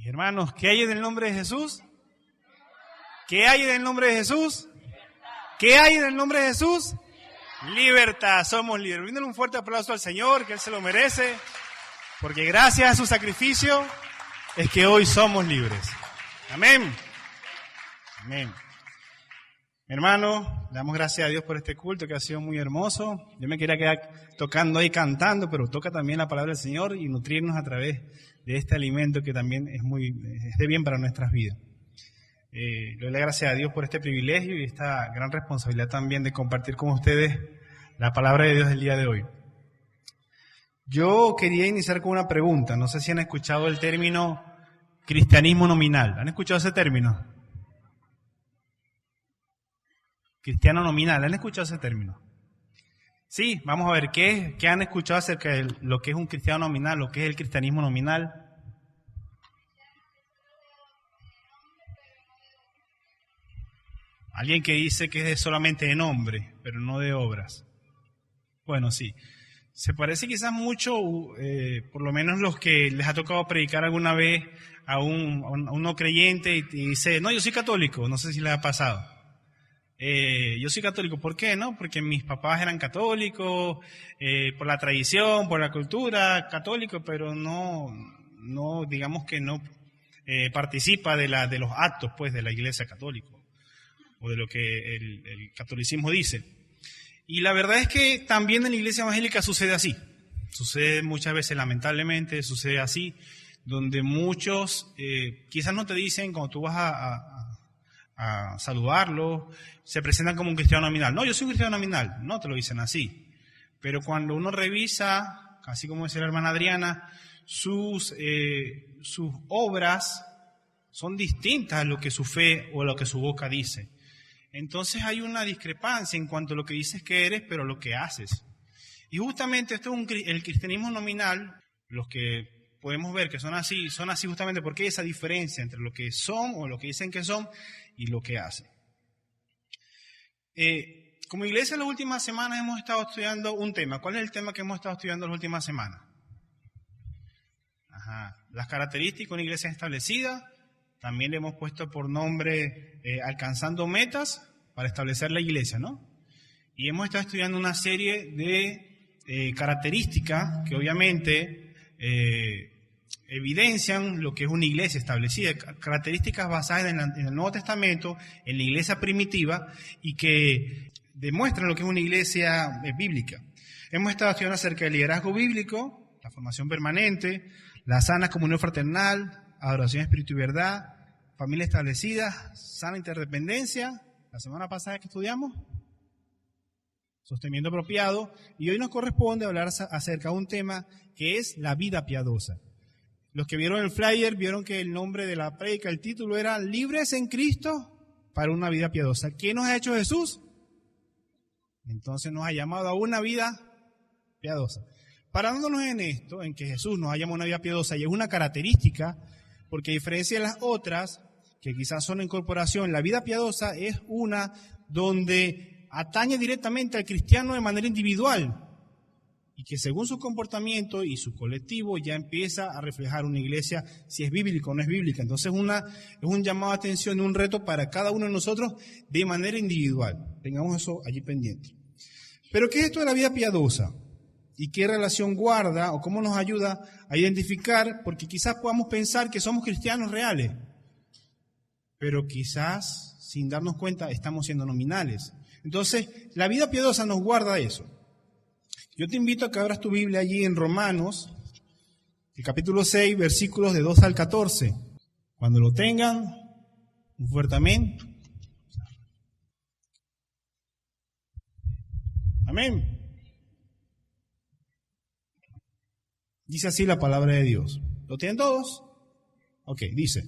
Mis hermanos, ¿qué hay en el nombre de Jesús? ¿Qué hay en el nombre de Jesús? ¿Qué hay en el nombre de Jesús? Libertad, somos libres. Bríndale un fuerte aplauso al Señor, que Él se lo merece, porque gracias a su sacrificio es que hoy somos libres. Amén. Amén. Mi hermano, le damos gracias a Dios por este culto que ha sido muy hermoso. Yo me quería quedar tocando ahí, cantando, pero toca también la palabra del Señor y nutrirnos a través de este alimento que también es de bien para nuestras vidas. Le doy gracias a Dios por este privilegio y esta gran responsabilidad también de compartir con ustedes la palabra de Dios del día de hoy. Yo quería iniciar con una pregunta. No sé si han escuchado el término cristianismo nominal. ¿Han escuchado ese término? Cristiano nominal. ¿Han escuchado ese término? Sí, vamos a ver qué han escuchado acerca de lo que es un cristiano nominal, lo que es el cristianismo nominal. Alguien que dice que es solamente de nombre, pero no de obras. Bueno, sí. Se parece quizás mucho, por lo menos los que les ha tocado predicar alguna vez a un no creyente y dice, no, yo soy católico, no sé si les ha pasado. Yo soy católico, ¿por qué? No, porque mis papás eran católicos, por la tradición, por la cultura, católico, pero no digamos que no participa de los actos, pues, de la Iglesia católica, o de lo que el catolicismo dice. Y la verdad es que también en la Iglesia evangélica sucede así. Sucede muchas veces, lamentablemente, sucede así, donde muchos quizás no te dicen, cuando tú vas a saludarlo, se presentan como un cristiano nominal. No, yo soy un cristiano nominal. No te lo dicen así. Pero cuando uno revisa, así como decía la hermana Adriana, sus obras son distintas a lo que su fe o a lo que su boca dice. Entonces hay una discrepancia en cuanto a lo que dices que eres, pero lo que haces. Y justamente esto es el cristianismo nominal, los que podemos ver que son así justamente porque hay esa diferencia entre lo que son o lo que dicen que son y lo que hacen. Como iglesia, en las últimas semanas hemos estado estudiando un tema. ¿Cuál es el tema que hemos estado estudiando las últimas semanas? Las características de una iglesia establecida. También le hemos puesto por nombre Alcanzando Metas para establecer la iglesia, ¿no? Y hemos estado estudiando una serie de características que obviamente evidencian lo que es una iglesia establecida, características basadas en el Nuevo Testamento, en la iglesia primitiva, y que demuestran lo que es una iglesia bíblica. Hemos estado estudiando acerca del liderazgo bíblico, la formación permanente, la sana comunión fraternal, adoración, espíritu y verdad, familia establecida, sana interdependencia, la semana pasada que estudiamos, sostenimiento apropiado, y hoy nos corresponde hablar acerca de un tema que es la vida piadosa. Los que vieron el flyer vieron que el nombre de la prédica, el título era Libres en Cristo para una vida piadosa. ¿Qué nos ha hecho Jesús? Entonces nos ha llamado a una vida piadosa. Parándonos en esto, en que Jesús nos ha llamado a una vida piadosa, y es una característica, porque a diferencia de las otras, que quizás son en incorporación, la vida piadosa es una donde atañe directamente al cristiano de manera individual, y que según su comportamiento y su colectivo ya empieza a reflejar una iglesia, si es bíblica o no es bíblica. Entonces es un llamado de atención, un reto para cada uno de nosotros de manera individual. Tengamos eso allí pendiente. Pero ¿qué es esto de la vida piadosa? ¿Y qué relación guarda o cómo nos ayuda a identificar? Porque quizás podamos pensar que somos cristianos reales, pero quizás sin darnos cuenta estamos siendo nominales. Entonces, la vida piadosa nos guarda eso. Yo te invito a que abras tu Biblia allí en Romanos, el capítulo 6, versículos de 2 al 14. Cuando lo tengan, un fuerte amén. Amén. Dice así la palabra de Dios. ¿Lo tienen todos? Ok, dice.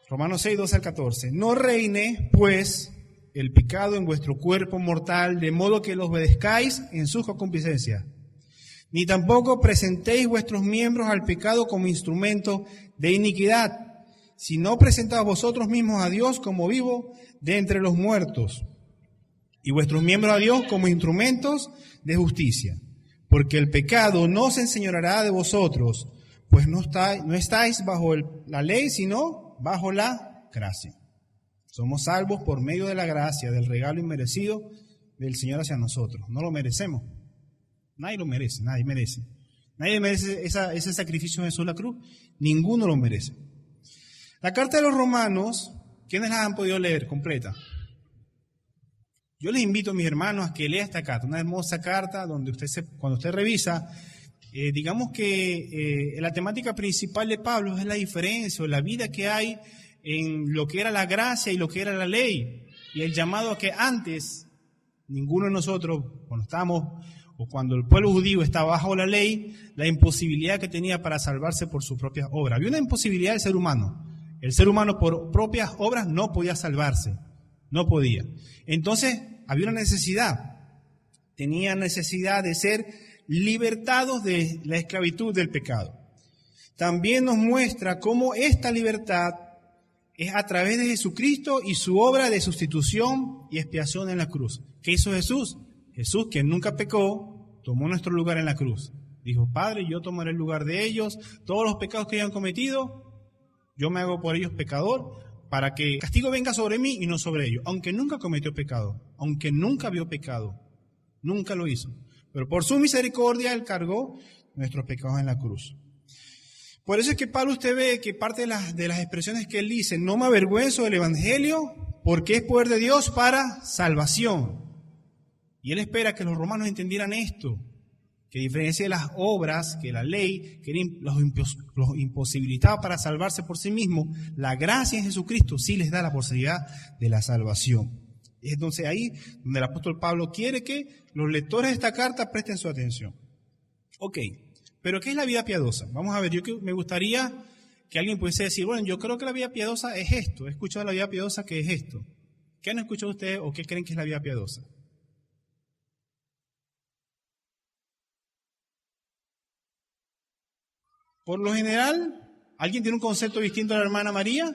Romanos 6, 2 al 14. No reine, pues, el pecado en vuestro cuerpo mortal, de modo que los obedezcáis en sus concupiscencias. Ni tampoco presentéis vuestros miembros al pecado como instrumento de iniquidad, sino presentaos vosotros mismos a Dios como vivo de entre los muertos, y vuestros miembros a Dios como instrumentos de justicia. Porque el pecado no se enseñoreará de vosotros, pues no estáis bajo la ley, sino bajo la gracia. Somos salvos por medio de la gracia, del regalo inmerecido del Señor hacia nosotros. No lo merecemos. Nadie lo merece, nadie merece. Nadie merece ese sacrificio de Jesús en la cruz. Ninguno lo merece. La carta de los Romanos, ¿quiénes la han podido leer completa? Yo les invito a mis hermanos a que lean esta carta, una hermosa carta donde cuando usted revisa, digamos que la temática principal de Pablo es la diferencia o la vida que hay en lo que era la gracia y lo que era la ley. Y el llamado a que antes, ninguno de nosotros, cuando el pueblo judío estaba bajo la ley, la imposibilidad que tenía para salvarse por sus propias obras. Había una imposibilidad del ser humano. El ser humano por propias obras no podía salvarse. No podía. Entonces, había una necesidad. Tenía necesidad de ser libertados de la esclavitud del pecado. También nos muestra cómo esta libertad es a través de Jesucristo y su obra de sustitución y expiación en la cruz. ¿Qué hizo Jesús? Jesús, que nunca pecó, tomó nuestro lugar en la cruz. Dijo, Padre, yo tomaré el lugar de ellos, todos los pecados que hayan cometido, yo me hago por ellos pecador, para que el castigo venga sobre mí y no sobre ellos. Aunque nunca cometió pecado, aunque nunca vio pecado, nunca lo hizo. Pero por su misericordia Él cargó nuestros pecados en la cruz. Por eso es que Pablo, usted ve que parte de las expresiones que él dice, no me avergüenzo del Evangelio, porque es poder de Dios para salvación. Y él espera que los romanos entendieran esto, que a diferencia de las obras, que la ley, que los imposibilitaba para salvarse por sí mismos, la gracia en Jesucristo sí les da la posibilidad de la salvación. Es entonces ahí donde el apóstol Pablo quiere que los lectores de esta carta presten su atención. Ok. Pero ¿qué es la vida piadosa? Vamos a ver, me gustaría que alguien pudiese decir, bueno, yo creo que la vida piadosa es esto. He escuchado de la vida piadosa que es esto. ¿Qué han escuchado ustedes o qué creen que es la vida piadosa? Por lo general, ¿alguien tiene un concepto distinto a la hermana María?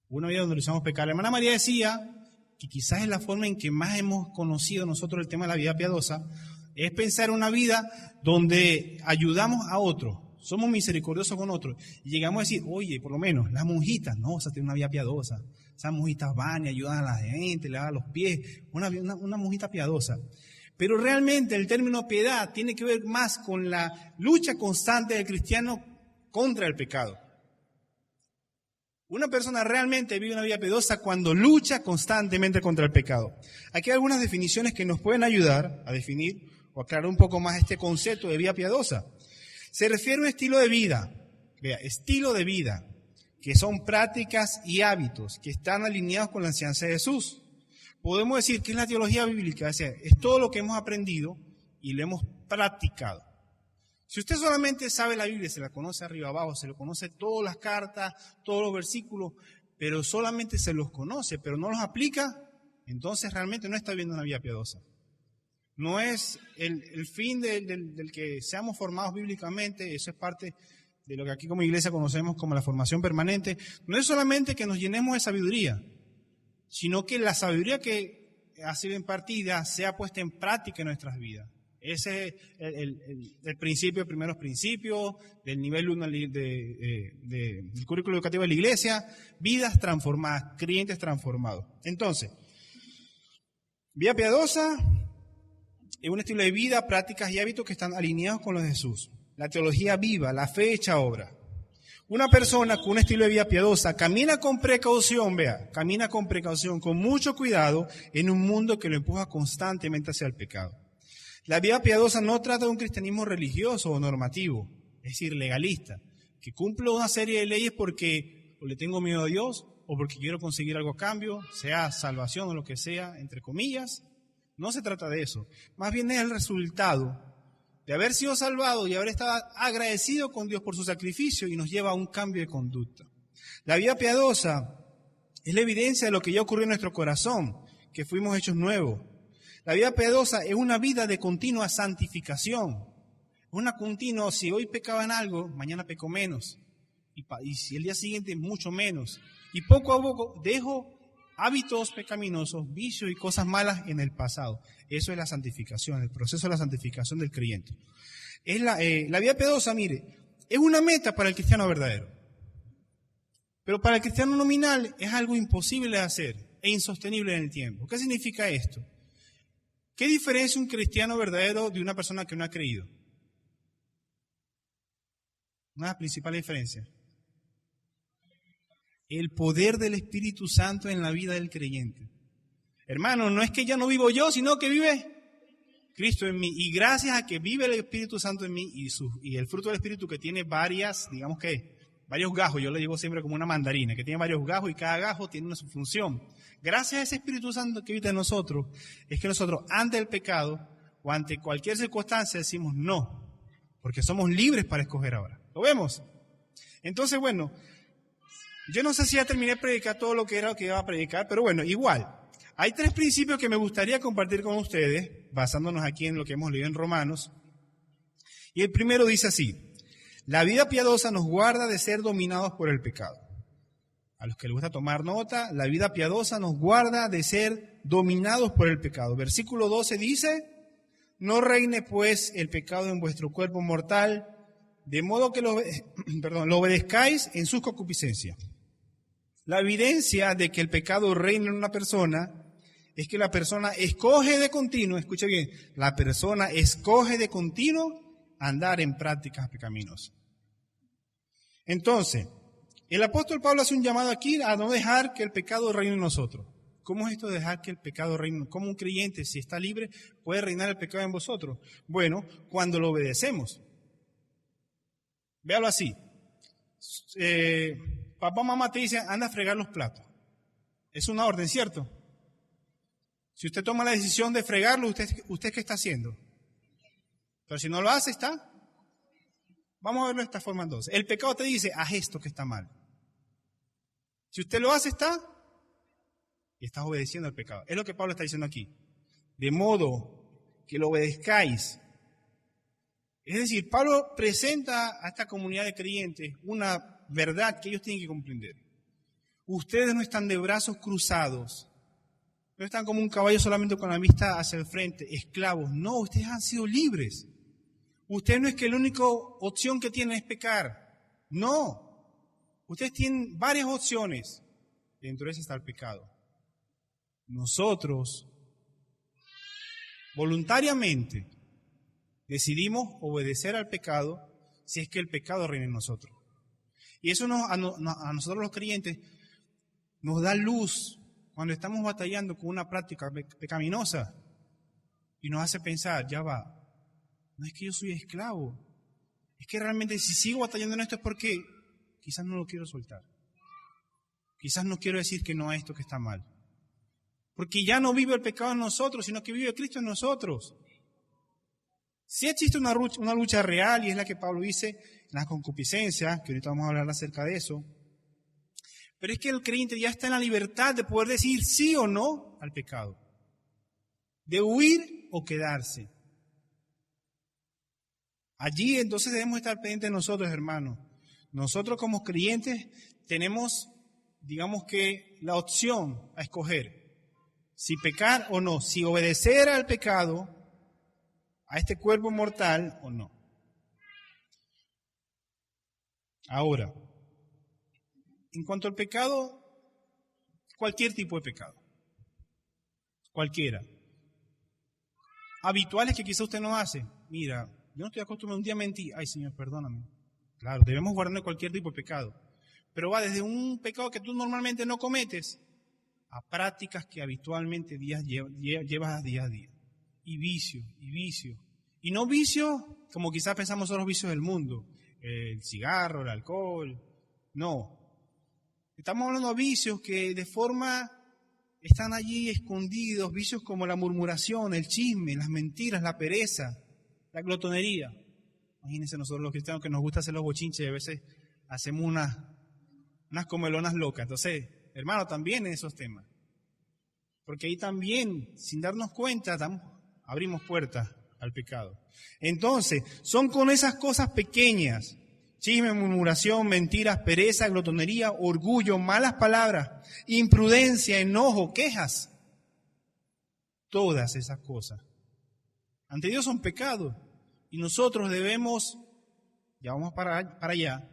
Una vida donde usamos pecar. La hermana María decía que quizás es la forma en que más hemos conocido nosotros el tema de la vida piadosa, es pensar una vida donde ayudamos a otros, somos misericordiosos con otros, y llegamos a decir, oye, por lo menos las monjitas, no, o sea, tienen una vida piadosa, esas monjitas van y ayudan a la gente, le lavan los pies, una monjita piadosa. Pero realmente el término piedad tiene que ver más con la lucha constante del cristiano contra el pecado. Una persona realmente vive una vida piadosa cuando lucha constantemente contra el pecado. Aquí hay algunas definiciones que nos pueden ayudar a definir o aclarar un poco más este concepto de vida piadosa. Se refiere a un estilo de vida, estilo de vida, que son prácticas y hábitos que están alineados con la enseñanza de Jesús. Podemos decir que es la teología bíblica, es todo lo que hemos aprendido y lo hemos practicado. Si usted solamente sabe la Biblia, se la conoce arriba abajo, se lo conoce todas las cartas, todos los versículos, pero solamente se los conoce, pero no los aplica, entonces realmente no está viviendo una vida piadosa. No es el fin del que seamos formados bíblicamente, eso es parte de lo que aquí como iglesia conocemos como la formación permanente. No es solamente que nos llenemos de sabiduría, sino que la sabiduría que ha sido impartida sea puesta en práctica en nuestras vidas. Ese es el principio, primeros principios del nivel 1 del currículo educativo de la iglesia, vidas transformadas, creyentes transformados. Entonces, vida piadosa es un estilo de vida, prácticas y hábitos que están alineados con los de Jesús. La teología viva, la fe hecha obra. Una persona con un estilo de vida piadosa camina con precaución, camina con precaución, con mucho cuidado en un mundo que lo empuja constantemente hacia el pecado. La vida piadosa no trata de un cristianismo religioso o normativo, es decir, legalista, que cumplo una serie de leyes porque o le tengo miedo a Dios o porque quiero conseguir algo a cambio, sea salvación o lo que sea, entre comillas. No se trata de eso. Más bien es el resultado de haber sido salvado y haber estado agradecido con Dios por su sacrificio y nos lleva a un cambio de conducta. La vida piadosa es la evidencia de lo que ya ocurrió en nuestro corazón, que fuimos hechos nuevos. La vida piadosa es una vida de continua santificación. Una continua, si hoy pecaba en algo, mañana peco menos. Y si el día siguiente, mucho menos. Y poco a poco dejo hábitos pecaminosos, vicios y cosas malas en el pasado. Eso es la santificación, el proceso de la santificación del creyente. Es la vida piadosa, mire, es una meta para el cristiano verdadero. Pero para el cristiano nominal es algo imposible de hacer e insostenible en el tiempo. ¿Qué significa esto? ¿Qué diferencia un cristiano verdadero de una persona que no ha creído? Una de las principales diferencias. El poder del Espíritu Santo en la vida del creyente. Hermano, no es que ya no vivo yo, sino que vive Cristo en mí. Y gracias a que vive el Espíritu Santo en mí y el fruto del Espíritu que tiene varios gajos, yo le digo siempre como una mandarina, que tiene varios gajos y cada gajo tiene una función. Gracias a ese Espíritu Santo que habita en nosotros, es que nosotros ante el pecado o ante cualquier circunstancia decimos no, porque somos libres para escoger ahora. ¿Lo vemos? Entonces, bueno, yo no sé si ya terminé de predicar todo lo que era lo que iba a predicar, pero bueno, igual. Hay 3 principios que me gustaría compartir con ustedes, basándonos aquí en lo que hemos leído en Romanos. Y el primero dice así: la vida piadosa nos guarda de ser dominados por el pecado. A los que les gusta tomar nota, la vida piadosa nos guarda de ser dominados por el pecado. Versículo 12 dice: no reine pues el pecado en vuestro cuerpo mortal, de modo que lo obedezcáis en sus concupiscencias. La evidencia de que el pecado reina en una persona es que la persona escoge de continuo, escuche bien, la persona escoge de continuo andar en prácticas pecaminosas. Entonces, el apóstol Pablo hace un llamado aquí a no dejar que el pecado reine en nosotros. ¿Cómo es esto de dejar que el pecado reine? ¿Cómo un creyente, si está libre, puede reinar el pecado en vosotros? Bueno, cuando lo obedecemos. Véalo así. Papá o mamá te dicen, anda a fregar los platos. Es una orden, ¿cierto? Si usted toma la decisión de fregarlo, ¿usted qué está haciendo? Pero si no lo hace, está. Vamos a verlo de esta forma entonces. El pecado te dice, haz esto que está mal. Si usted lo hace, está. Y estás obedeciendo al pecado. Es lo que Pablo está diciendo aquí. De modo que lo obedezcáis. Es decir, Pablo presenta a esta comunidad de creyentes una verdad que ellos tienen que comprender. Ustedes no están de brazos cruzados. No están como un caballo solamente con la vista hacia el frente, esclavos. No, ustedes han sido libres. Ustedes no es que la única opción que tienen es pecar. No. Ustedes tienen varias opciones. Dentro de esa está el pecado. Nosotros, voluntariamente, decidimos obedecer al pecado si es que el pecado reina en nosotros. Y eso a nosotros los creyentes nos da luz cuando estamos batallando con una práctica pecaminosa y nos hace pensar, ya va, no es que yo soy esclavo, es que realmente si sigo batallando en esto es porque quizás no lo quiero soltar. Quizás no quiero decir que no a esto que está mal. Porque ya no vive el pecado en nosotros, sino que vive Cristo en nosotros. Sí existe una lucha real y es la que Pablo dice en las concupiscencias, que ahorita vamos a hablar acerca de eso. Pero es que el creyente ya está en la libertad de poder decir sí o no al pecado. De huir o quedarse. Allí entonces debemos estar pendientes de nosotros, hermanos. Nosotros como creyentes tenemos, digamos que, la opción a escoger. Si pecar o no, si obedecer al pecado, a este cuerpo mortal o no. Ahora, en cuanto al pecado, cualquier tipo de pecado, cualquiera. Habituales que quizá usted no hace. Mira, yo no estoy acostumbrado un día a mentir. Ay, Señor, perdóname. Claro, debemos guardarnos cualquier tipo de pecado. Pero va desde un pecado que tú normalmente no cometes a prácticas que habitualmente llevas día a día. Y vicio, y vicio. Y no vicio como quizás pensamos son los vicios del mundo. El cigarro, el alcohol. No. Estamos hablando de vicios que de forma están allí escondidos. Vicios como la murmuración, el chisme, las mentiras, la pereza, la glotonería. Imagínense nosotros los cristianos que nos gusta hacer los bochinches y a veces hacemos unas comelonas locas. Entonces, hermano, también en esos temas. Porque ahí también, sin darnos cuenta, abrimos puertas al pecado. Entonces, son con esas cosas pequeñas, Chisme, murmuración, mentiras, pereza, glotonería, orgullo, malas palabras, imprudencia, enojo, quejas. Todas esas cosas ante Dios son pecados. Y nosotros debemos, ya vamos para allá,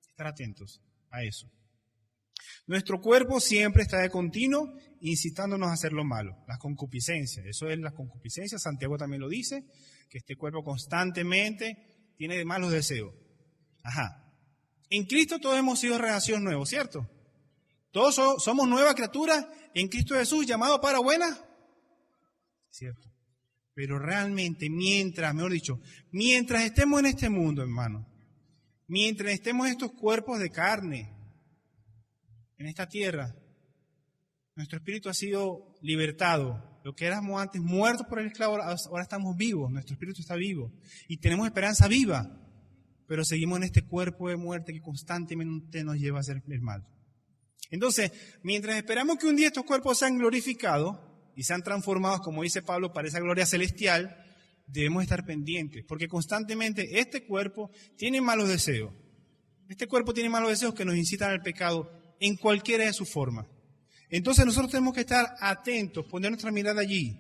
estar atentos a eso. Nuestro cuerpo siempre está de continuo incitándonos a hacer lo malo, las concupiscencias. Eso es las concupiscencias, Santiago también lo dice, que este cuerpo constantemente tiene malos deseos. Ajá. En Cristo todos hemos sido renacidos nuevos, ¿cierto? Todos somos nuevas criaturas en Cristo Jesús, llamados para buenas. ¿Cierto? Pero realmente, mientras estemos en este mundo, hermano, mientras estemos en estos cuerpos de carne, en esta tierra, nuestro espíritu ha sido libertado. Lo que éramos antes muertos por el esclavo, ahora estamos vivos, nuestro espíritu está vivo y tenemos esperanza viva, pero seguimos en este cuerpo de muerte que constantemente nos lleva a hacer el mal. Entonces, mientras esperamos que un día estos cuerpos sean glorificados y sean transformados, como dice Pablo, para esa gloria celestial, debemos estar pendientes, porque constantemente este cuerpo tiene malos deseos. Este cuerpo tiene malos deseos que nos incitan al pecado en cualquiera de sus formas. Entonces nosotros tenemos que estar atentos, poner nuestra mirada allí,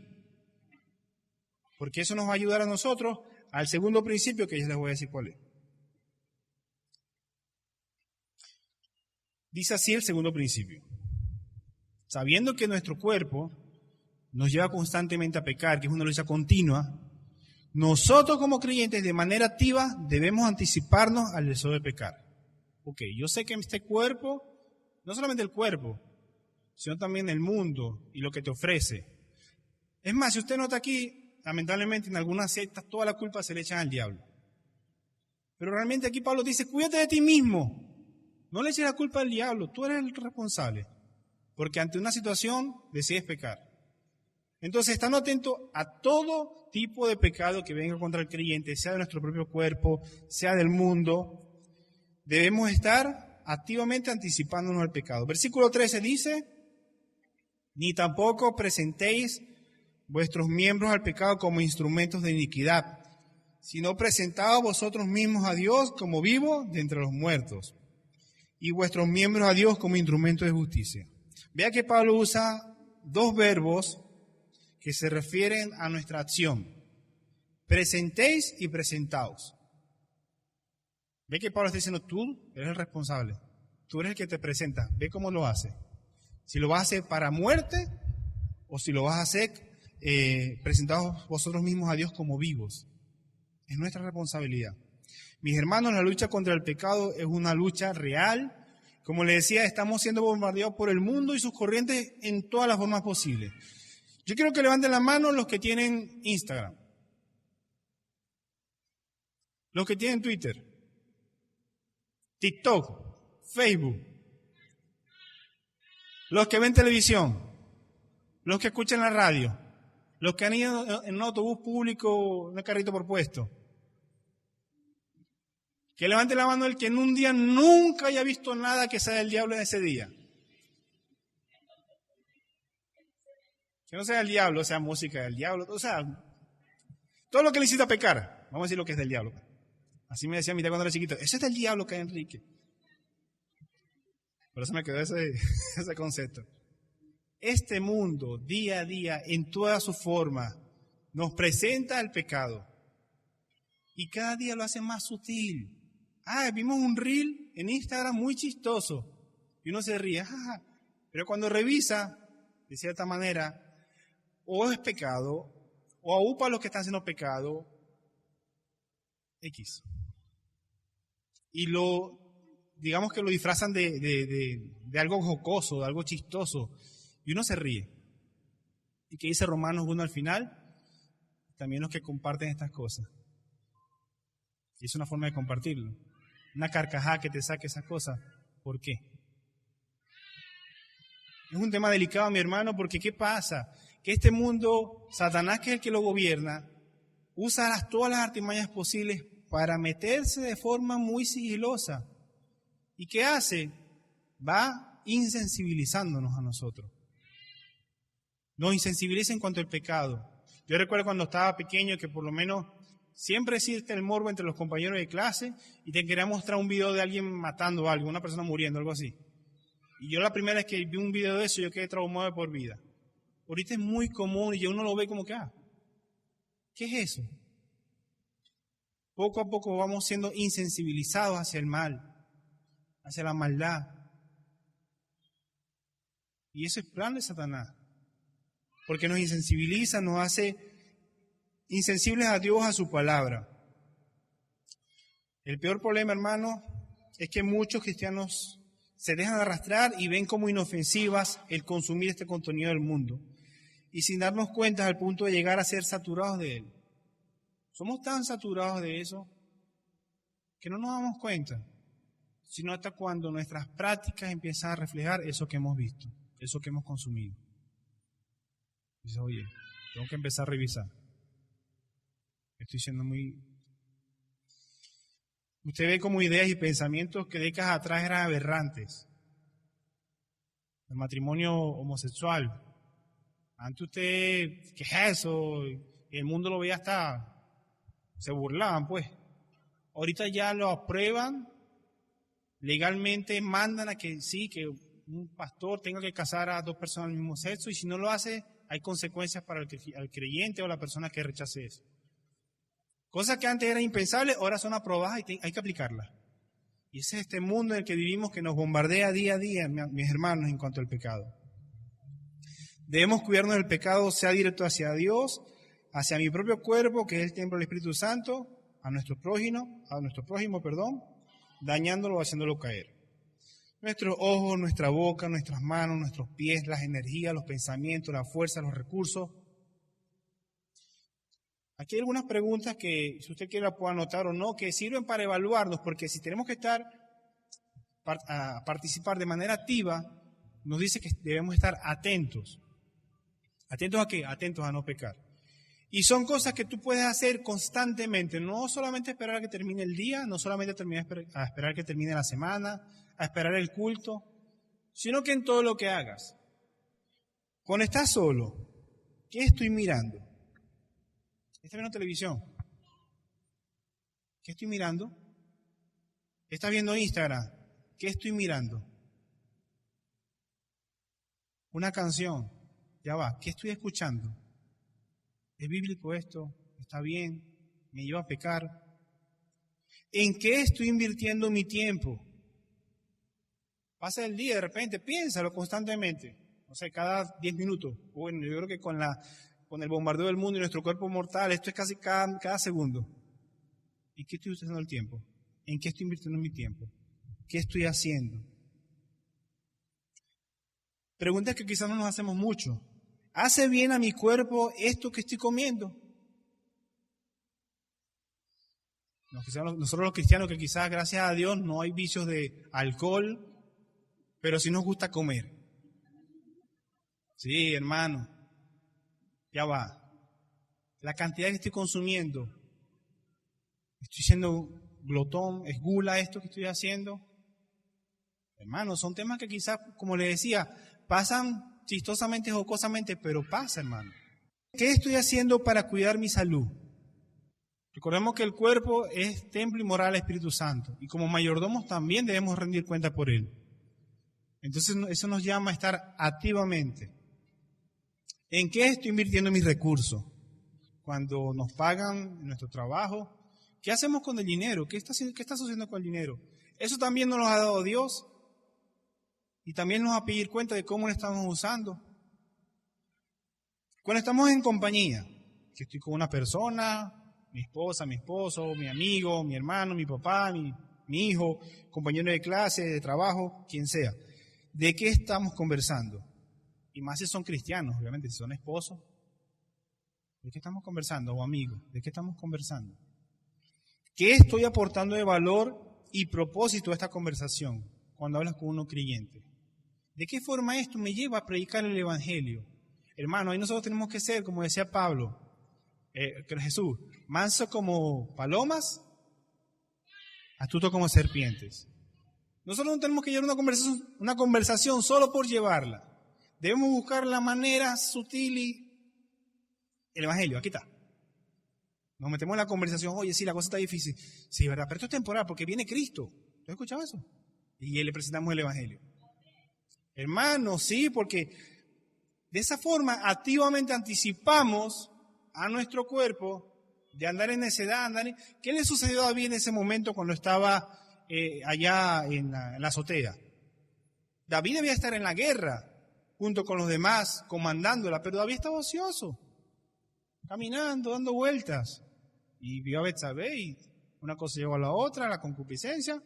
porque eso nos va a ayudar a nosotros al segundo principio que ya les voy a decir cuál es. Dice así el segundo principio: sabiendo que nuestro cuerpo nos lleva constantemente a pecar, que es una lucha continua, nosotros como creyentes de manera activa debemos anticiparnos al deseo de pecar. Ok, yo sé que este cuerpo, no solamente el cuerpo, sino también el mundo y lo que te ofrece. Es más, si usted nota aquí, lamentablemente en algunas sectas toda la culpa se le echan al diablo. Pero realmente aquí Pablo dice, cuídate de ti mismo. No le eches la culpa al diablo, tú eres el responsable. Porque ante una situación decides pecar. Entonces, estando atentos a todo tipo de pecado que venga contra el creyente, sea de nuestro propio cuerpo, sea del mundo, debemos estar activamente anticipándonos al pecado. Versículo 13 dice, ni tampoco presentéis vuestros miembros al pecado como instrumentos de iniquidad, sino presentaos vosotros mismos a Dios como vivos de entre los muertos, y vuestros miembros a Dios como instrumentos de justicia. Vea que Pablo usa dos verbos que se refieren a nuestra acción. Presentéis y presentaos. Ve que Pablo está diciendo, tú eres el responsable. Tú eres el que te presenta. Ve cómo lo hace. Si lo vas a hacer para muerte o si lo vas a hacer presentaos vosotros mismos a Dios como vivos. Es nuestra responsabilidad. Mis hermanos, la lucha contra el pecado es una lucha real. Como les decía, estamos siendo bombardeados por el mundo y sus corrientes en todas las formas posibles. Yo quiero que levanten la mano los que tienen Instagram, los que tienen Twitter, TikTok, Facebook, los que ven televisión, los que escuchan la radio, los que han ido en un autobús público, en un carrito por puesto. Que levante la mano el que en un día nunca haya visto nada que sea del diablo en ese día. Que no sea el diablo, sea música del diablo, o sea, todo lo que le incita a pecar, vamos a decir lo que es del diablo. Así me decía mi tía cuando era chiquito, ese es del diablo, que Enrique. Por eso me quedó ese concepto. Este mundo, día a día, en toda su forma, nos presenta el pecado. Y cada día lo hace más sutil. Vimos un reel en Instagram muy chistoso. Y uno se ríe, jaja. Pero cuando revisa, de cierta manera, o es pecado, o aúpa a los que están haciendo pecado, X. Y digamos que lo disfrazan de algo jocoso, de algo chistoso, y uno se ríe. ¿Y qué dice Romanos 1 al final? También los que comparten estas cosas. Y es una forma de compartirlo. Una carcajada que te saque esas cosas. ¿Por qué? Es un tema delicado, mi hermano, porque ¿qué pasa? Que este mundo, Satanás, que es el que lo gobierna, usa todas las artimañas posibles para meterse de forma muy sigilosa. ¿Y qué hace? Va insensibilizándonos a nosotros. Nos insensibiliza en cuanto al pecado. Yo recuerdo cuando estaba pequeño que por lo menos siempre existe el morbo entre los compañeros de clase y te quería mostrar un video de alguien matando a algo, una persona muriendo, algo así. Y yo la primera vez que vi un video de eso, yo quedé traumado de por vida. Ahorita es muy común y uno lo ve como que, ¿qué es eso? Poco a poco vamos siendo insensibilizados hacia el mal, hacia la maldad. Y eso es plan de Satanás. Porque nos insensibiliza, nos hace insensibles a Dios, a su palabra. El peor problema, hermano, es que muchos cristianos se dejan arrastrar y ven como inofensivas el consumir este contenido del mundo. Y sin darnos cuenta al punto de llegar a ser saturados de él. Somos tan saturados de eso que no nos damos cuenta, sino hasta cuando nuestras prácticas empiezan a reflejar eso que hemos visto, eso que hemos consumido. Dice, oye, tengo que empezar a revisar. Estoy siendo muy... Usted ve como ideas y pensamientos que décadas atrás eran aberrantes. El matrimonio homosexual. Antes usted, ¿qué es eso? Y el mundo lo veía hasta... Se burlaban, pues. Ahorita ya lo aprueban, legalmente mandan a que sí, que un pastor tenga que casar a dos personas del mismo sexo, y si no lo hace, hay consecuencias para el creyente o la persona que rechace eso. Cosas que antes eran impensables, ahora son aprobadas y hay que aplicarlas. Y ese es este mundo en el que vivimos que nos bombardea día a día, mis hermanos, en cuanto al pecado. Debemos cuidarnos del pecado, sea directo hacia Dios, hacia mi propio cuerpo, que es el templo del Espíritu Santo, a nuestro prójimo, dañándolo o haciéndolo caer. Nuestros ojos, nuestra boca, nuestras manos, nuestros pies, las energías, los pensamientos, la fuerza, los recursos. Aquí hay algunas preguntas que, si usted quiere, la puede anotar o no, que sirven para evaluarnos, porque si tenemos que participar de manera activa, nos dice que debemos estar atentos. ¿Atentos a qué? Atentos a no pecar. Y son cosas que tú puedes hacer constantemente, no solamente esperar a que termine el día, no solamente a esperar que termine la semana, a esperar el culto, sino que en todo lo que hagas. Cuando estás solo, ¿qué estoy mirando? ¿Estás viendo televisión? ¿Qué estoy mirando? ¿Estás viendo Instagram? ¿Qué estoy mirando? Una canción, ya va, ¿qué estoy escuchando? ¿Es bíblico esto? ¿Está bien? ¿Me lleva a pecar? ¿En qué estoy invirtiendo mi tiempo? Pasa el día, de repente, piénsalo constantemente. No sé, cada 10 minutos. Bueno, yo creo que con el bombardeo del mundo y nuestro cuerpo mortal, esto es casi cada segundo. ¿En qué estoy usando el tiempo? ¿En qué estoy invirtiendo mi tiempo? ¿Qué estoy haciendo? Preguntas que quizás no nos hacemos mucho. ¿Hace bien a mi cuerpo esto que estoy comiendo? Nosotros los cristianos, que quizás, gracias a Dios, no hay vicios de alcohol, pero sí nos gusta comer. Sí, hermano, ya va. La cantidad que estoy consumiendo, estoy siendo glotón, es gula esto que estoy haciendo. Hermano, son temas que quizás, como le decía, pasan chistosamente, jocosamente, pero pasa, hermano. ¿Qué estoy haciendo para cuidar mi salud? Recordemos que el cuerpo es templo y morada del Espíritu Santo, y como mayordomos también debemos rendir cuenta por él. Entonces eso nos llama a estar activamente. ¿En qué estoy invirtiendo mis recursos? Cuando nos pagan en nuestro trabajo, ¿qué hacemos con el dinero? ¿Qué está sucediendo con el dinero? Eso también nos lo ha dado Dios. Y también nos va a pedir cuenta de cómo lo estamos usando. Cuando estamos en compañía, que estoy con una persona, mi esposa, mi esposo, mi amigo, mi hermano, mi papá, mi hijo, compañero de clase, de trabajo, quien sea, ¿de qué estamos conversando? Y más si son cristianos, obviamente, si son esposos. ¿De qué estamos conversando? O amigos, ¿de qué estamos conversando? ¿Qué estoy aportando de valor y propósito a esta conversación cuando hablas con uno creyente? ¿De qué forma esto me lleva a predicar el Evangelio? Hermano, ahí nosotros tenemos que ser, como decía Pablo, Jesús, manso como palomas, astuto como serpientes. Nosotros no tenemos que llevar una conversación solo por llevarla. Debemos buscar la manera sutil y el Evangelio, aquí está. Nos metemos en la conversación, oye, sí, la cosa está difícil. Sí, ¿verdad? Pero esto es temporal porque viene Cristo. ¿Tú has escuchado eso? Y le presentamos el Evangelio. Hermanos, sí, porque de esa forma activamente anticipamos a nuestro cuerpo de andar en necedad. ¿Qué le sucedió a David en ese momento cuando estaba allá en la azotea? David debía estar en la guerra junto con los demás, comandándola, pero David estaba ocioso, caminando, dando vueltas. Y vio a Betsabé y una cosa llevó a la otra, la concupiscencia,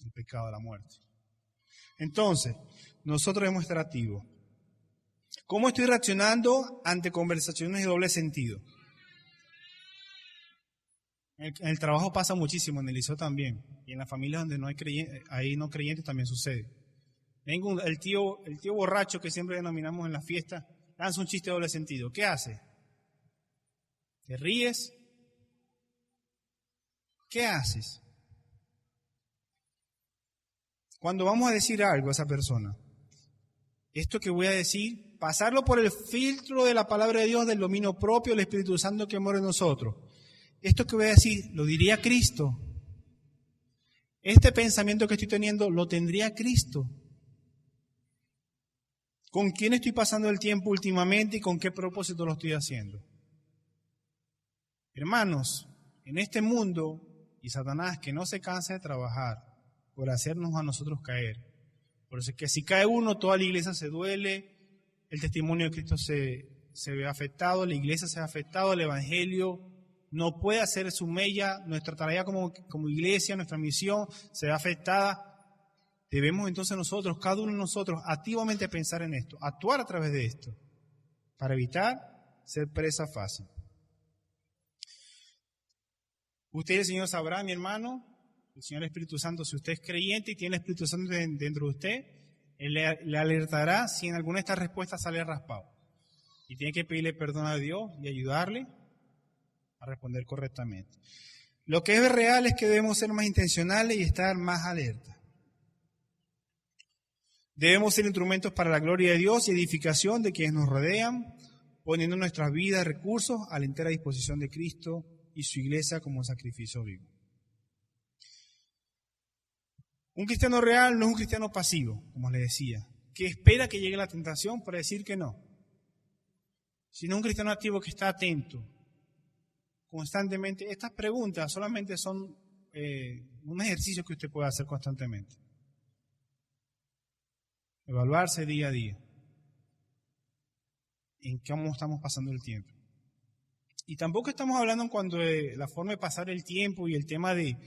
el pecado de la muerte. Entonces, nosotros debemos estar activos. ¿Cómo estoy reaccionando ante conversaciones de doble sentido? En el trabajo pasa muchísimo, en el liceo también, y en las familias donde no hay no creyentes también sucede. Vengo el tío borracho que siempre denominamos en la fiesta, lanza un chiste de doble sentido. ¿Qué hace? ¿Te ríes? ¿Qué haces? Cuando vamos a decir algo a esa persona, esto que voy a decir, pasarlo por el filtro de la palabra de Dios, del dominio propio del Espíritu Santo que mora en nosotros. Esto que voy a decir, ¿lo diría Cristo? Este pensamiento que estoy teniendo, ¿lo tendría Cristo? ¿Con quién estoy pasando el tiempo últimamente y con qué propósito lo estoy haciendo? Hermanos, en este mundo, y Satanás que no se cansa de trabajar por hacernos a nosotros caer. Por eso es que si cae uno, toda la iglesia se duele, el testimonio de Cristo se ve afectado, la iglesia se ve afectado, el evangelio no puede hacer su mella, nuestra tarea como iglesia, nuestra misión se ve afectada. Debemos entonces nosotros, cada uno de nosotros, activamente pensar en esto, actuar a través de esto, para evitar ser presa fácil. Usted y el Señor sabrá, mi hermano, el Señor Espíritu Santo, si usted es creyente y tiene el Espíritu Santo dentro de usted, Él le alertará si en alguna de estas respuestas sale raspado. Y tiene que pedirle perdón a Dios y ayudarle a responder correctamente. Lo que es real es que debemos ser más intencionales y estar más alerta. Debemos ser instrumentos para la gloria de Dios y edificación de quienes nos rodean, poniendo nuestras vidas y recursos a la entera disposición de Cristo y su iglesia como sacrificio vivo. Un cristiano real no es un cristiano pasivo, como les decía, que espera que llegue la tentación para decir que no, sino un cristiano activo que está atento constantemente. Estas preguntas solamente son un ejercicio que usted puede hacer constantemente. Evaluarse día a día en cómo estamos pasando el tiempo. Y tampoco estamos hablando en cuanto a la forma de pasar el tiempo y el tema de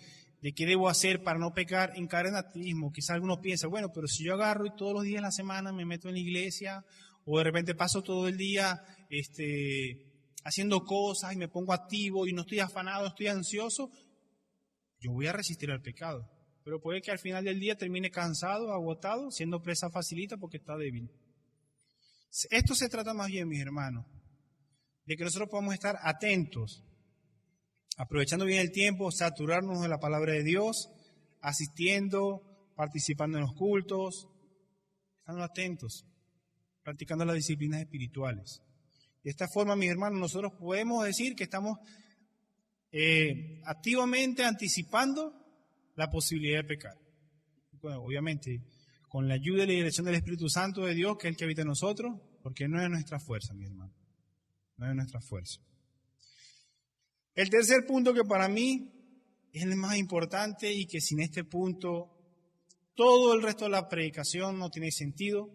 qué debo hacer para no pecar, en caer en activismo. Quizás algunos piensan, bueno, pero si yo agarro y todos los días de la semana me meto en la iglesia, o de repente paso todo el día haciendo cosas y me pongo activo y no estoy afanado, no estoy ansioso, yo voy a resistir al pecado. Pero puede que al final del día termine cansado, agotado, siendo presa facilita porque está débil. Esto se trata más bien, mis hermanos, de que nosotros podamos estar atentos, aprovechando bien el tiempo, saturarnos de la palabra de Dios, asistiendo, participando en los cultos, estando atentos, practicando las disciplinas espirituales. De esta forma, mis hermanos, nosotros podemos decir que estamos activamente anticipando la posibilidad de pecar. Bueno, obviamente, con la ayuda y la dirección del Espíritu Santo de Dios, que es el que habita en nosotros, porque no es nuestra fuerza, mi hermano, no es nuestra fuerza. El tercer punto que para mí es el más importante y que sin este punto todo el resto de la predicación no tiene sentido,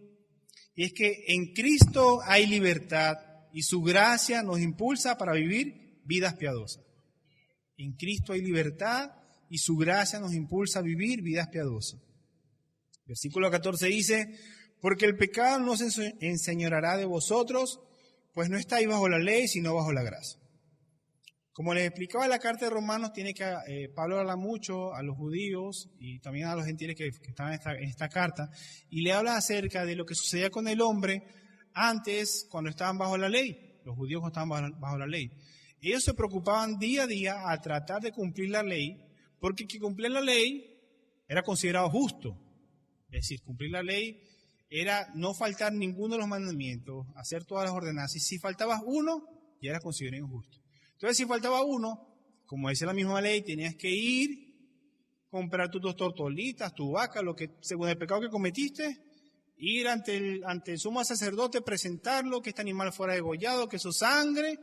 y es que en Cristo hay libertad y su gracia nos impulsa para vivir vidas piadosas. En Cristo hay libertad y su gracia nos impulsa a vivir vidas piadosas. Versículo 14 dice, porque el pecado no se enseñoreará de vosotros, pues no estáis bajo la ley, sino bajo la gracia. Como les explicaba en la carta de Romanos, Pablo habla mucho a los judíos y también a los gentiles que están en esta carta, y le habla acerca de lo que sucedía con el hombre antes, cuando estaban bajo la ley. Los judíos estaban bajo la ley. Ellos se preocupaban día a día a tratar de cumplir la ley, porque que cumplir la ley era considerado justo. Es decir, cumplir la ley era no faltar ninguno de los mandamientos, hacer todas las ordenanzas. Y si faltabas uno, ya era considerado injusto. Entonces, si faltaba uno, como dice la misma ley, tenías que ir, comprar tus 2 tortolitas, tu vaca, lo que según el pecado que cometiste, ir ante el sumo sacerdote, presentarlo, que este animal fuera degollado, que su sangre,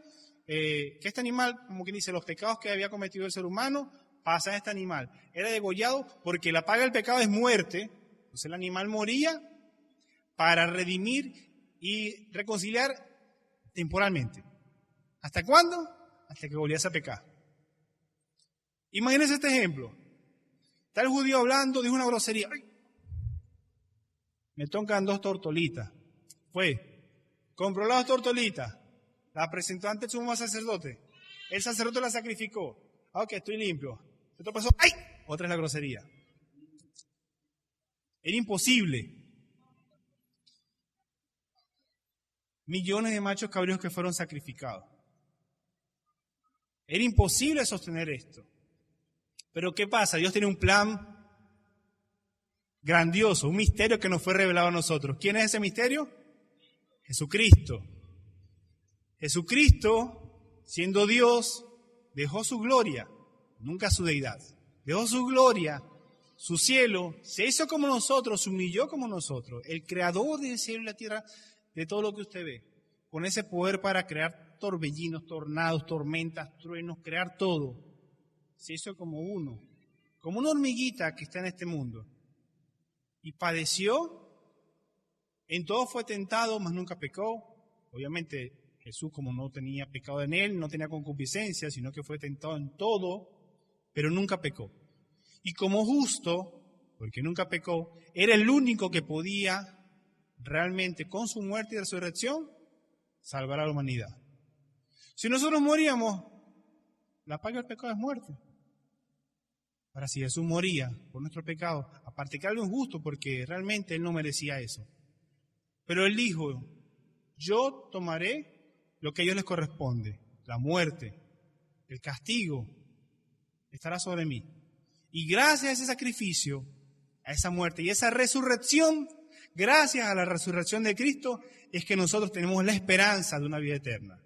que este animal, como quien dice, los pecados que había cometido el ser humano, pasan a este animal. Era degollado porque la paga del pecado es muerte. Entonces el animal moría para redimir y reconciliar temporalmente. ¿Hasta cuándo? Hasta que volviese a pecar. Imagínense este ejemplo. Está el judío hablando, dijo una grosería. ¡Ay! Me tocan 2 tortolitas. Compró las 2 tortolitas, la presentó ante el sumo sacerdote. El sacerdote la sacrificó. Ok, estoy limpio. Esto pasó. ¡Ay! Otra es la grosería. Era imposible. Millones de machos cabríos que fueron sacrificados. Era imposible sostener esto. Pero ¿qué pasa? Dios tiene un plan grandioso, un misterio que nos fue revelado a nosotros. ¿Quién es ese misterio? Jesucristo. Jesucristo, siendo Dios, dejó su gloria, nunca su deidad. Dejó su gloria, su cielo, se hizo como nosotros, se humilló como nosotros. El creador del cielo y la tierra, de todo lo que usted ve, con ese poder para crear torbellinos, tornados, tormentas, truenos, crear todo. Se hizo como uno, como una hormiguita que está en este mundo. Y padeció, en todo fue tentado, mas nunca pecó. Obviamente Jesús, como no tenía pecado en él, no tenía concupiscencia, sino que fue tentado en todo, pero nunca pecó. Y como justo, porque nunca pecó, era el único que podía realmente, con su muerte y resurrección, salvar a la humanidad. Si nosotros moríamos, la paga del pecado es muerte. Ahora, si Jesús moría por nuestro pecado, aparte que algo injusto, porque realmente Él no merecía eso. Pero Él dijo, yo tomaré lo que a ellos les corresponde, la muerte, el castigo, estará sobre mí. Y gracias a ese sacrificio, a esa muerte y esa resurrección, gracias a la resurrección de Cristo, es que nosotros tenemos la esperanza de una vida eterna.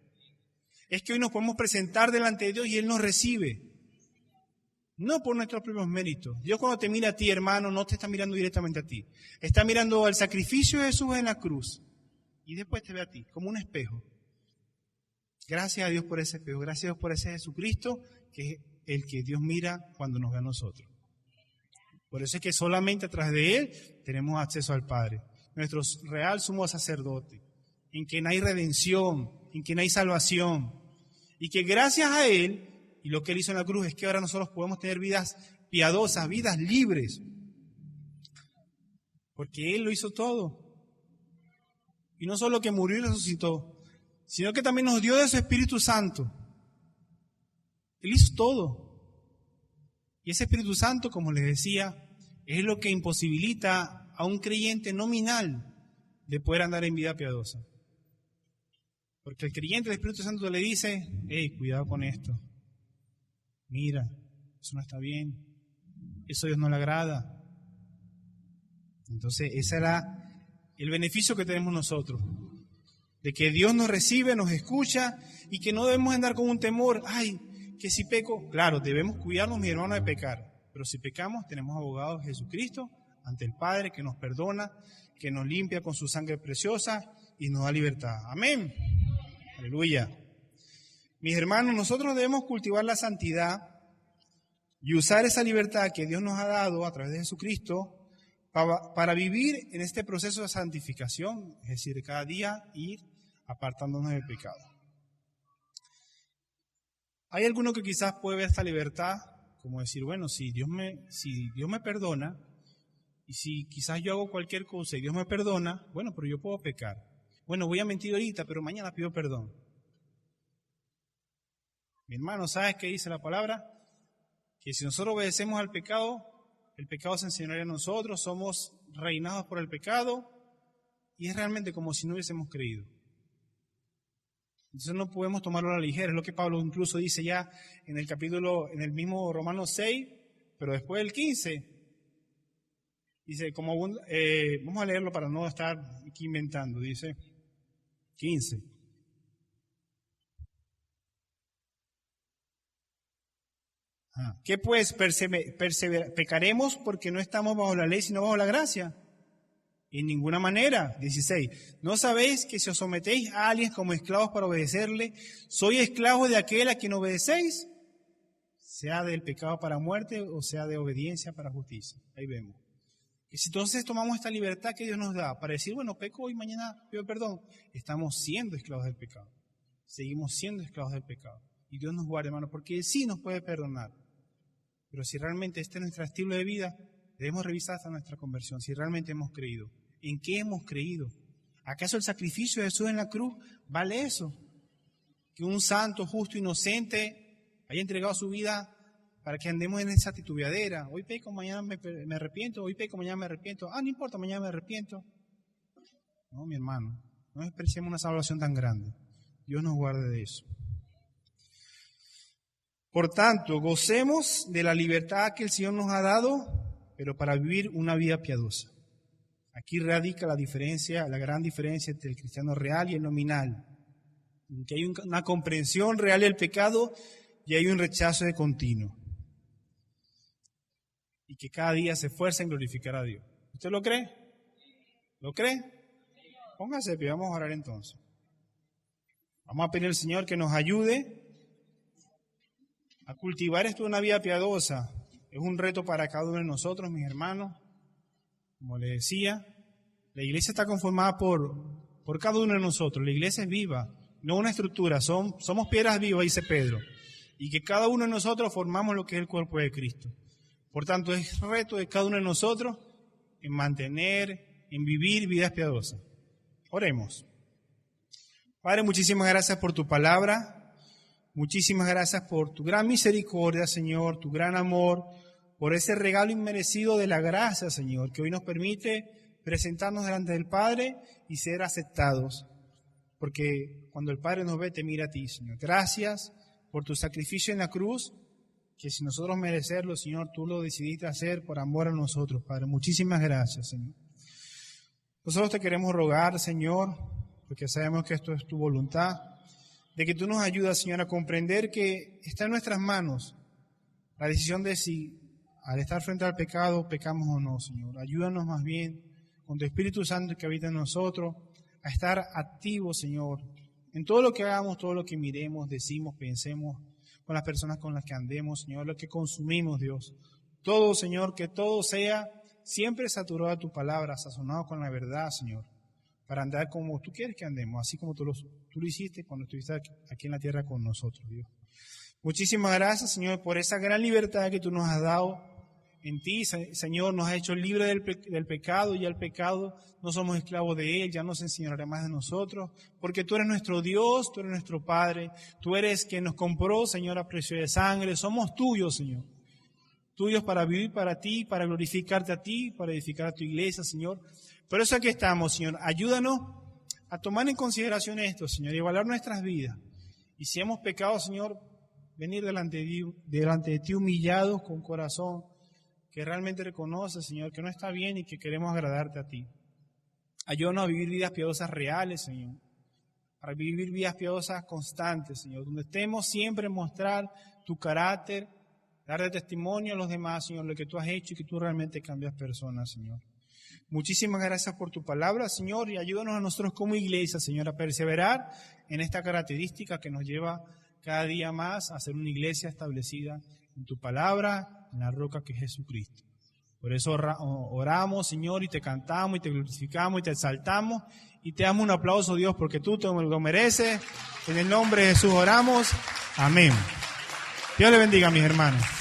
Es que hoy nos podemos presentar delante de Dios y Él nos recibe. No por nuestros propios méritos. Dios cuando te mira a ti, hermano, no te está mirando directamente a ti. Está mirando al sacrificio de Jesús en la cruz. Y después te ve a ti, como un espejo. Gracias a Dios por ese espejo. Gracias a Dios por ese Jesucristo, que es el que Dios mira cuando nos ve a nosotros. Por eso es que solamente a través de Él tenemos acceso al Padre. Nuestro real sumo sacerdote. En quien hay redención, en quien hay salvación. Y que gracias a Él, y lo que Él hizo en la cruz es que ahora nosotros podemos tener vidas piadosas, vidas libres. Porque Él lo hizo todo. Y no solo que murió y resucitó, sino que también nos dio de su Espíritu Santo. Él hizo todo. Y ese Espíritu Santo, como les decía, es lo que imposibilita a un creyente nominal de poder andar en vida piadosa. Porque el creyente del Espíritu Santo le dice, hey, cuidado con esto. Mira, eso no está bien. Eso a Dios no le agrada. Entonces, ese era el beneficio que tenemos nosotros. De que Dios nos recibe, nos escucha y que no debemos andar con un temor. Ay, que si peco, claro, debemos cuidarnos, mi hermano, de pecar. Pero si pecamos, tenemos abogado Jesucristo ante el Padre que nos perdona, que nos limpia con su sangre preciosa y nos da libertad. Amén. Aleluya. Mis hermanos, nosotros debemos cultivar la santidad y usar esa libertad que Dios nos ha dado a través de Jesucristo para vivir en este proceso de santificación, es decir, cada día ir apartándonos del pecado. Hay alguno que quizás puede ver esta libertad como decir, bueno, si Dios me perdona, y si quizás yo hago cualquier cosa y Dios me perdona, bueno, pero yo puedo pecar. Bueno, voy a mentir ahorita, pero mañana pido perdón. Mi hermano, ¿sabes qué dice la palabra? Que si nosotros obedecemos al pecado, el pecado se enseñaría a nosotros, somos reinados por el pecado, y es realmente como si no hubiésemos creído. Entonces no podemos tomarlo a la ligera, es lo que Pablo incluso dice ya en el mismo Romanos 6, pero después del 15, dice, vamos a leerlo para no estar aquí inventando, dice 15. ¿Qué pues? ¿Pecaremos porque no estamos bajo la ley, sino bajo la gracia? En ninguna manera. 16. ¿No sabéis que si os sometéis a alguien como esclavos para obedecerle, sois esclavos de aquel a quien obedecéis? Sea del pecado para muerte o sea de obediencia para justicia. Ahí vemos. Y si entonces tomamos esta libertad que Dios nos da para decir, bueno, peco hoy, mañana pido perdón, estamos siendo esclavos del pecado. Seguimos siendo esclavos del pecado. Y Dios nos guarde, hermano, porque Él sí nos puede perdonar. Pero si realmente este es nuestro estilo de vida, debemos revisar hasta nuestra conversión, si realmente hemos creído. ¿En qué hemos creído? ¿Acaso el sacrificio de Jesús en la cruz vale eso? Que un santo, justo, inocente haya entregado su vida para que andemos en esa titubeadera. Hoy peco, mañana me arrepiento, hoy peco, mañana me arrepiento. No importa, mañana me arrepiento. No, mi hermano, no despreciemos una salvación tan grande. Dios nos guarde de eso. Por tanto, gocemos de la libertad que el Señor nos ha dado, pero para vivir una vida piadosa. Aquí radica la diferencia, la gran diferencia entre el cristiano real y el nominal. Que hay una comprensión real del pecado y hay un rechazo de continuo. Y que cada día se esfuerza en glorificar a Dios. ¿Usted lo cree? ¿Lo cree? Póngase, y vamos a orar entonces. Vamos a pedir al Señor que nos ayude a cultivar esto de una vida piadosa. Es un reto para cada uno de nosotros, mis hermanos. Como les decía, la iglesia está conformada por cada uno de nosotros. La iglesia es viva, no una estructura. Somos piedras vivas, dice Pedro. Y que cada uno de nosotros formamos lo que es el cuerpo de Cristo. Por tanto, es reto de cada uno de nosotros en mantener, en vivir vidas piadosas. Oremos. Padre, muchísimas gracias por tu palabra. Muchísimas gracias por tu gran misericordia, Señor, tu gran amor, por ese regalo inmerecido de la gracia, Señor, que hoy nos permite presentarnos delante del Padre y ser aceptados. Porque cuando el Padre nos ve, te mira a ti, Señor. Gracias por tu sacrificio en la cruz, que sin nosotros merecerlo, Señor, tú lo decidiste hacer por amor a nosotros, Padre. Muchísimas gracias, Señor. Nosotros te queremos rogar, Señor, porque sabemos que esto es tu voluntad, de que tú nos ayudas, Señor, a comprender que está en nuestras manos la decisión de si al estar frente al pecado pecamos o no, Señor. Ayúdanos más bien con tu Espíritu Santo que habita en nosotros a estar activos, Señor, en todo lo que hagamos, todo lo que miremos, decimos, pensemos, con las personas con las que andemos, Señor, lo que consumimos, Dios. Todo, Señor, que todo sea siempre saturado de tu palabra, sazonado con la verdad, Señor, para andar como tú quieres que andemos, así como tú lo hiciste cuando estuviste aquí en la tierra con nosotros, Dios. Muchísimas gracias, Señor, por esa gran libertad que tú nos has dado en ti, Señor. Nos has hecho libre del pecado, y al pecado no somos esclavos de él, ya no se enseñará más de nosotros, porque tú eres nuestro Dios, tú eres nuestro Padre, tú eres quien nos compró, Señor, a precio de sangre. Somos tuyos, Señor, tuyos para vivir para ti, para glorificarte a ti, para edificar a tu iglesia, Señor. Por eso aquí estamos, Señor. Ayúdanos a tomar en consideración esto, Señor, y evaluar nuestras vidas. Y si hemos pecado, Señor, venir delante de ti humillados, con corazón que realmente reconoce, Señor, que no está bien y que queremos agradarte a ti. Ayúdanos a vivir vidas piadosas reales, Señor. A vivir vidas piadosas constantes, Señor, donde estemos siempre en mostrar tu carácter, darle testimonio a los demás, Señor, lo que tú has hecho y que tú realmente cambias personas, Señor. Muchísimas gracias por tu palabra, Señor, y ayúdanos a nosotros como iglesia, Señor, a perseverar en esta característica que nos lleva cada día más a ser una iglesia establecida en tu palabra, en la roca que es Jesucristo. Por eso oramos, Señor, y te cantamos, y te glorificamos, y te exaltamos, y te damos un aplauso, Dios, porque tú te lo mereces. En el nombre de Jesús oramos. Amén. Dios le bendiga, mis hermanos.